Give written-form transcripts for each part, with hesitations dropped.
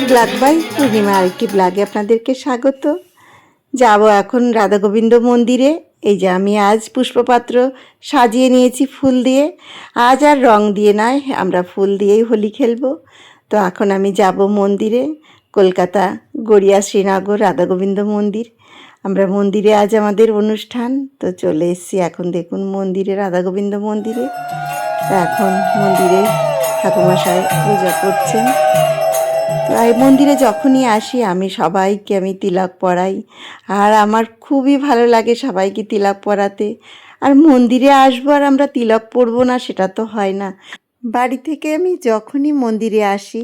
Black by পূর্ণিমা আরেকটি ব্লগে আপনাদেরকে স্বাগত। যাব এখন রাধা গোবিন্দ মন্দিরে। এই যে আমি আজ পুষ্পপাত্র সাজিয়ে নিয়েছি ফুল দিয়ে। আজ আর রং দিয়ে নয়, আমরা ফুল দিয়েই হোলি খেলবো। তো এখন আমি যাব মন্দিরে, কলকাতা গড়িয়া শ্রীনগর রাধা গোবিন্দ মন্দির। আমরা মন্দিরে আজ আমাদের অনুষ্ঠান, তো চলে এসেছি এখন দেখুন মন্দিরে, রাধা গোবিন্দ মন্দিরে। তো এখন মন্দিরে ঠাকুরমশাই পূজা করছেন। তো এই মন্দিরে যখনই আসি আমি সবাইকে তিলক পরাই, আর আমার খুবই ভালো লাগে সবাইকে তিলক পরাতে। আর মন্দিরে আসবো আর আমরা তিলক পরবো না, সেটা তো হয় না। বাড়ি থেকে আমি যখনই মন্দিরে আসি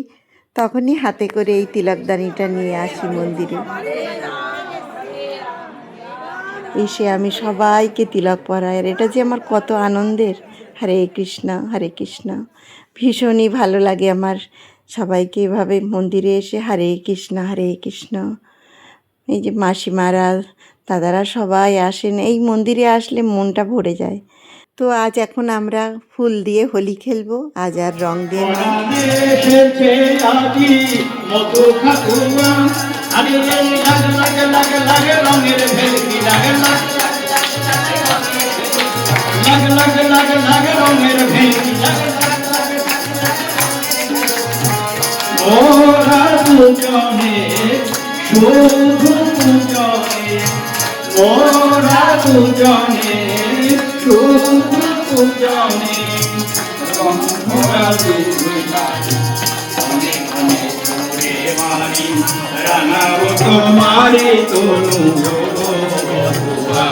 তখনই হাতে করে এই তিলকদানিটা নিয়ে আসি মন্দিরে। এসে আমি সবাইকে তিলক পরাই, আর এটা যে আমার কত আনন্দের। হরে কৃষ্ণ হরে কৃষ্ণ, ভীষণই ভালো লাগে আমার সবাইকে এভাবে মন্দিরে এসে হরে কৃষ্ণ। এই যে মাসিমারা দাদারা সবাই আসেন, এই মন্দিরে আসলে মনটা ভরে যায়। তো আজ এখন আমরা ফুল দিয়ে হোলি খেলবো, আজ আর রং দিয়ে না। মোরা দুজনে শুধু দুজনে, মোরা দুজনে শুধু দুজনে, মোরা দুজনে অনেক অনেক করে মানি রাঙাবো তোমারে তনু বধুয়া,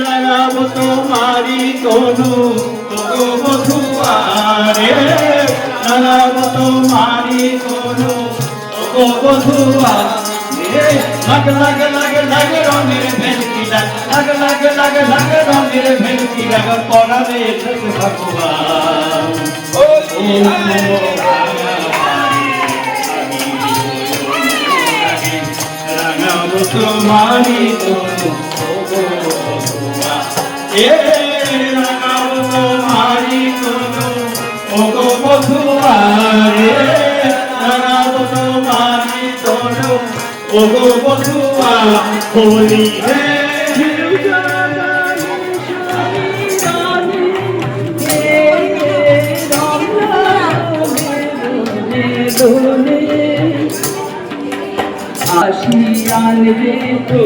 রাঙাবো তোমারি তনু বধুয়া রে, রাঙাবো তোমারি তনু বধুয়া। লাগ লাগ লাগ লাগ রঙের ভেলকি লাগ, লাগ লাগ লাগ লাগ রঙের ভেলকি লাগ, পরাবে ভগবান রাঙাবো তোমারি তনু বধুয়া, রাঙাবো তোমারি তনু বধুয়া রে, রাঙাবো তোমারি তনু বধুয়া। হোলি হে আসি আনরে তো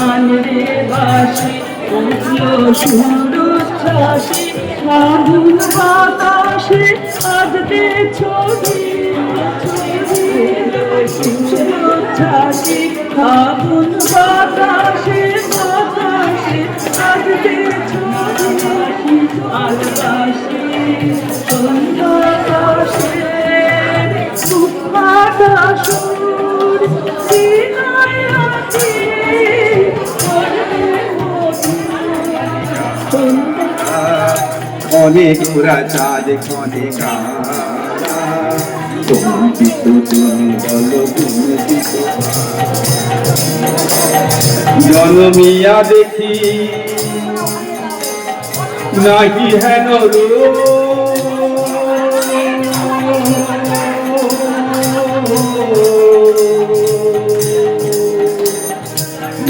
আনরে বাসি, সুরুচ্ছ্বাসী ফাগুন বাতাসে আজকে ছবি, সুরুচ্ছ্বাসী ফাগুন বাতাসে বাতাসে আজকে ছবি, আলবাসী সন্ধ্যাকাশে সুপ্রাকাশুর সিনায়াতি অনেক ওরা চাঁদ ক্ষণে জনমিয়া দেখি নাহি হেন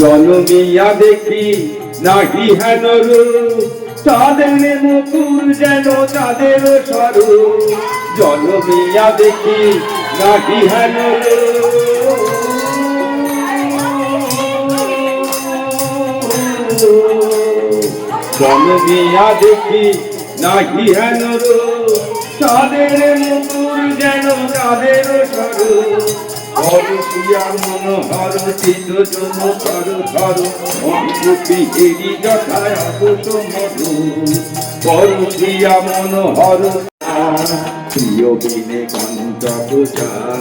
জনমিয়া দেখি নাহি হেন চাঁদের মুকুর যেন চাঁদের স্বরূপ, জনমিয়া দেখি নাহি হেন জনমিয়া দেখি নাহি হেন চাঁদের মুকুর যেন চাঁদের স্বরূপ, হরসিয়া মন হর চিত জন ধর ধর অঙ্কুতি এরি যথায় অবস মধু, হরসিয়া মন হর প্রিয় বিনে কন্তক জ্বালা,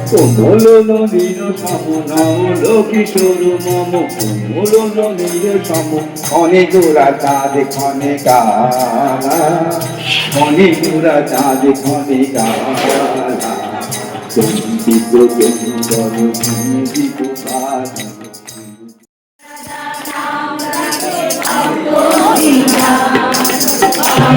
কোমল নদীর সম নমল কিশোর মম, কোমল নদীর সম অনেক ওরা চাঁদ ক্ষণে কালা, অনেক ওরা চাঁদ ক্ষণে কালা, চিত্র সুন্দর সঙ্গীত বাজা। Oh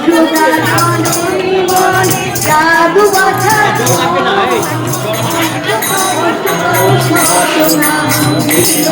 যশোদা জননী বলে জাদু বাছা কৃষ্ণ কৃষ্ণ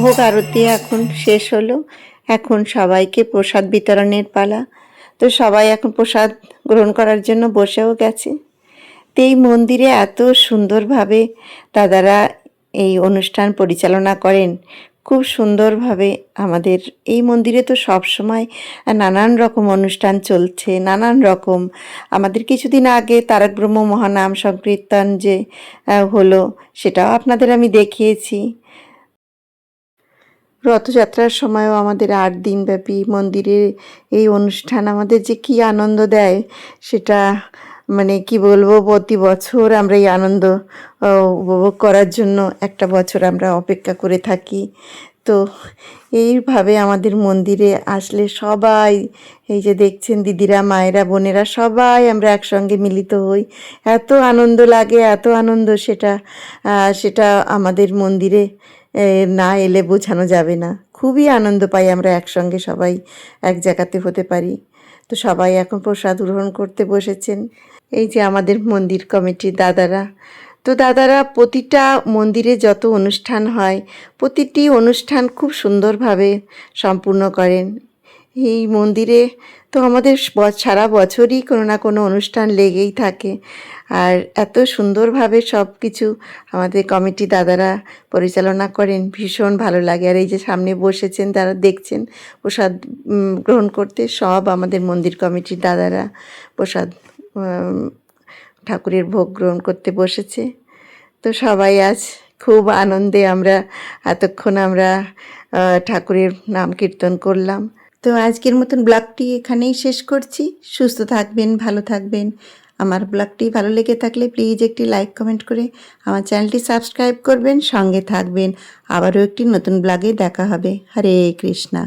ভোগ আরতি এখন শেষ হলো। এখন সবাইকে প্রসাদ বিতরণের পালা। তো সবাই এখন প্রসাদ গ্রহণ করার জন্য বসেও গেছে। তো এই মন্দিরে এত সুন্দরভাবে দাদারা এই অনুষ্ঠান পরিচালনা করেন, খুব সুন্দরভাবে। আমাদের এই মন্দিরে তো সব সময় নানান রকম অনুষ্ঠান চলছে, নানান রকম। আমাদের কিছুদিন আগে তারক ব্রহ্ম মহানাম সংকীর্তন যে হলো, সেটাও আপনাদের আমি দেখিয়েছি। রথযাত্রার সময়ও আমাদের 8 দিনব্যাপী মন্দিরে এই অনুষ্ঠান আমাদের যে কী আনন্দ দেয়, সেটা মানে কি বলবো, প্রতি বছর আমরা এই আনন্দ উপভোগ করার জন্য একটা বছর আমরা অপেক্ষা করে থাকি। তো এইভাবে আমাদের মন্দিরে আসলে সবাই, এই যে দেখছেন দিদিরা, মায়েরা, বোনেরা, সবাই আমরা একসঙ্গে মিলিত হই। এত আনন্দ লাগে, এত আনন্দ, সেটা আমাদের মন্দিরে না এলে বোঝানো যাবে না। খুবই আনন্দ পাই আমরা একসঙ্গে সবাই এক জায়গাতে হতে পারি। তো সবাই এখন প্রসাদ গ্রহণ করতে বসেছেন। এই যে আমাদের মন্দির কমিটির দাদারা, তো দাদারা প্রতিটা মন্দিরে যত অনুষ্ঠান হয়, প্রতিটি অনুষ্ঠান খুব সুন্দরভাবে সম্পূর্ণ করেন। এই মন্দিরে তো আমাদের সারা বছরই কোনো না কোনো অনুষ্ঠান লেগেই থাকে। আর এত সুন্দরভাবে সব কিছু আমাদের কমিটি দাদারা পরিচালনা করেন, ভীষণ ভালো লাগে। আর এই যে সামনে বসেছেন, তারা দেখছেন প্রসাদ গ্রহণ করতে, সব আমাদের মন্দির কমিটির দাদারা প্রসাদ ঠাকুরের ভোগ গ্রহণ করতে বসেছে। তো সবাই আজ খুব আনন্দে আমরা এতক্ষণ আমরা ঠাকুরের নাম কীর্তন করলাম। তো আজকের মতন ব্লগটি এখানেই শেষ করছি। সুস্থ থাকবেন, ভালো থাকবেন। আমার ব্লগটি ভালো লেগে থাকলে প্লিজ একটি লাইক কমেন্ট করে আমার চ্যানেলটি সাবস্ক্রাইব করবেন, সঙ্গে থাকবেন। আবারও একটি নতুন ব্লগে দেখা হবে। হরে কৃষ্ণা।